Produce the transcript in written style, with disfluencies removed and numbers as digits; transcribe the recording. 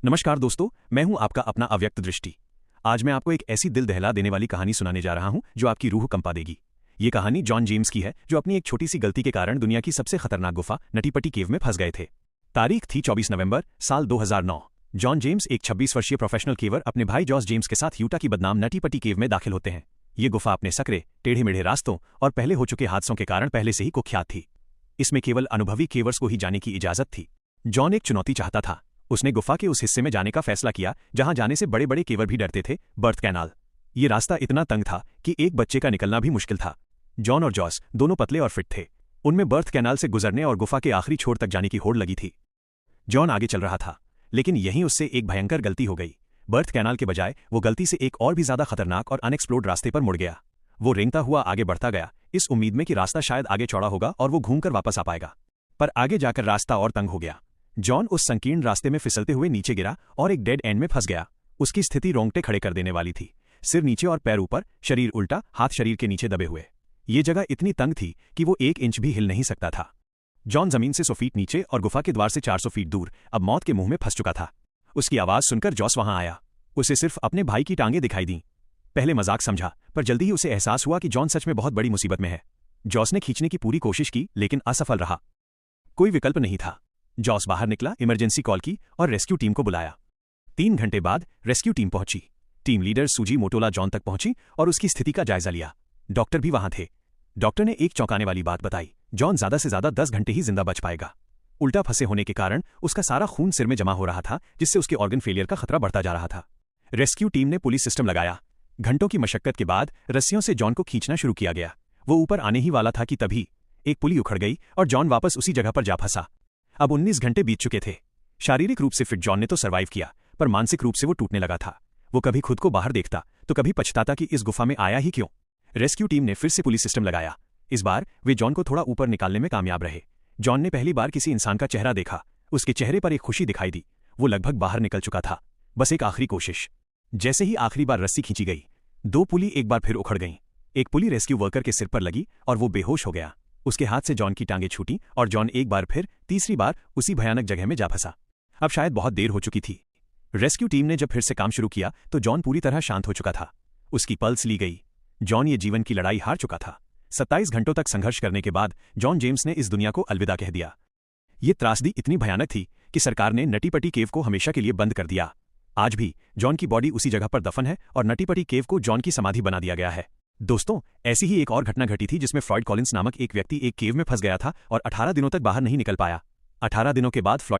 नमस्कार दोस्तों, मैं हूं आपका अपना अव्यक्त दृष्टि। आज मैं आपको एक ऐसी दिल दहला देने वाली कहानी सुनाने जा रहा हूं जो आपकी रूह कंपा देगी। ये कहानी जॉन जेम्स की है, जो अपनी एक छोटी सी गलती के कारण दुनिया की सबसे खतरनाक गुफा नटीपटी केव में फंस गए थे। तारीख थी 24 नवंबर साल 2009। जॉन जेम्स, एक 26 वर्षीय प्रोफेशनल केवर, अपने भाई जॉस जेम्स के साथ यूटा की बदनाम नटीपटी केव में दाखिल होते हैं। ये गुफा अपने सकरे, टेढ़े मेढ़े रास्तों और पहले हो चुके हादसों के कारण पहले से ही कुख्यात थी। इसमें केवल अनुभवी केवर्स को ही जाने की इजाजत थी। जॉन एक चुनौती चाहता था। उसने गुफा के उस हिस्से में जाने का फैसला किया जहां जाने से बड़े बड़े केवर भी डरते थे, बर्थ कैनाल। ये रास्ता इतना तंग था कि एक बच्चे का निकलना भी मुश्किल था। जॉन और जॉस दोनों पतले और फिट थे। उनमें बर्थ कैनाल से गुजरने और गुफा के आखिरी छोर तक जाने की होड़ लगी थी। जॉन आगे चल रहा था, लेकिन यहीं उससे एक भयंकर गलती हो गई। बर्थ कैनाल के बजाय वो गलती से एक और भी ज्यादा खतरनाक और अनएक्सप्लोर्ड रास्ते पर मुड़ गया। वो रेंगता हुआ आगे बढ़ता गया, इस उम्मीद में कि रास्ता शायद आगे चौड़ा होगा और वो घूमकर वापस आ पाएगा। पर आगे जाकर रास्ता और तंग हो गया। जॉन उस संकीर्ण रास्ते में फिसलते हुए नीचे गिरा और एक डेड एंड में फंस गया। उसकी स्थिति रोंगटे खड़े कर देने वाली थी। सिर नीचे और पैर ऊपर, शरीर उल्टा, हाथ शरीर के नीचे दबे हुए। ये जगह इतनी तंग थी कि वो 1 इंच भी हिल नहीं सकता था। जॉन जमीन से 100 फीट नीचे और गुफा के द्वार से 400 फीट दूर अब मौत के मुंह में फंस चुका था। उसकी आवाज सुनकर जॉस वहां आया। उसे सिर्फ अपने भाई की टांगें दिखाई दी। पहले मजाक समझा, पर जल्दी ही उसे एहसास हुआ कि जॉन सच में बहुत बड़ी मुसीबत में है। जॉस ने खींचने की पूरी कोशिश की, लेकिन असफल रहा। कोई विकल्प नहीं था। जॉस बाहर निकला, इमरजेंसी कॉल की और रेस्क्यू टीम को बुलाया। 3 घंटे बाद रेस्क्यू टीम पहुंची। टीम लीडर सूजी मोटोला जॉन तक पहुंची और उसकी स्थिति का जायजा लिया। डॉक्टर भी वहां थे। डॉक्टर ने एक चौंकाने वाली बात बताई, जॉन ज्यादा से ज्यादा 10 घंटे ही जिंदा बच पाएगा। उल्टा फंसे होने के कारण उसका सारा खून सिर में जमा हो रहा था, जिससे उसके ऑर्गन फेलियर का खतरा बढ़ता जा रहा था। रेस्क्यू टीम ने पुलिस सिस्टम लगाया। घंटों की मशक्कत के बाद रस्सियों से जॉन को खींचना शुरू किया गया। वो ऊपर आने ही वाला था कि तभी एक पुली उखड़ गई और जॉन वापस उसी जगह पर जा फंसा। अब 19 घंटे बीत चुके थे। शारीरिक रूप से फिट जॉन ने तो सर्वाइव किया, पर मानसिक रूप से वो टूटने लगा था। वो कभी खुद को बाहर देखता तो कभी पछताता कि इस गुफा में आया ही क्यों। रेस्क्यू टीम ने फिर से पुलिस सिस्टम लगाया। इस बार वे जॉन को थोड़ा ऊपर निकालने में कामयाब रहे। जॉन ने पहली बार किसी इंसान का चेहरा देखा। उसके चेहरे पर एक खुशी दिखाई दी। वो लगभग बाहर निकल चुका था, बस एक आखिरी कोशिश। जैसे ही आखिरी बार रस्सी खींची गई, 2 पुली एक बार फिर उखड़ गईं। एक पुली रेस्क्यू वर्कर के सिर पर लगी और वो बेहोश हो गया। उसके हाथ से जॉन की टांगें छूटी और जॉन एक बार फिर, तीसरी बार, उसी भयानक जगह में जा फंसा। अब शायद बहुत देर हो चुकी थी। रेस्क्यू टीम ने जब फिर से काम शुरू किया तो जॉन पूरी तरह शांत हो चुका था। उसकी पल्स ली गई। जॉन ये जीवन की लड़ाई हार चुका था। 27 घंटों तक संघर्ष करने के बाद जॉन जेम्स ने इस दुनिया को अलविदा कह दिया। ये त्रासदी इतनी भयानक थी कि सरकार ने नटीपटी केव को हमेशा के लिए बंद कर दिया। आज भी जॉन की बॉडी उसी जगह पर दफन है और नटीपटी केव को जॉन की समाधि बना दिया गया है। दोस्तों, ऐसी ही एक और घटना घटी थी जिसमें फ्लॉयड कॉलिंस नामक एक व्यक्ति एक केव में फंस गया था और 18 दिनों तक बाहर नहीं निकल पाया। 18 दिनों के बाद फ्लॉयड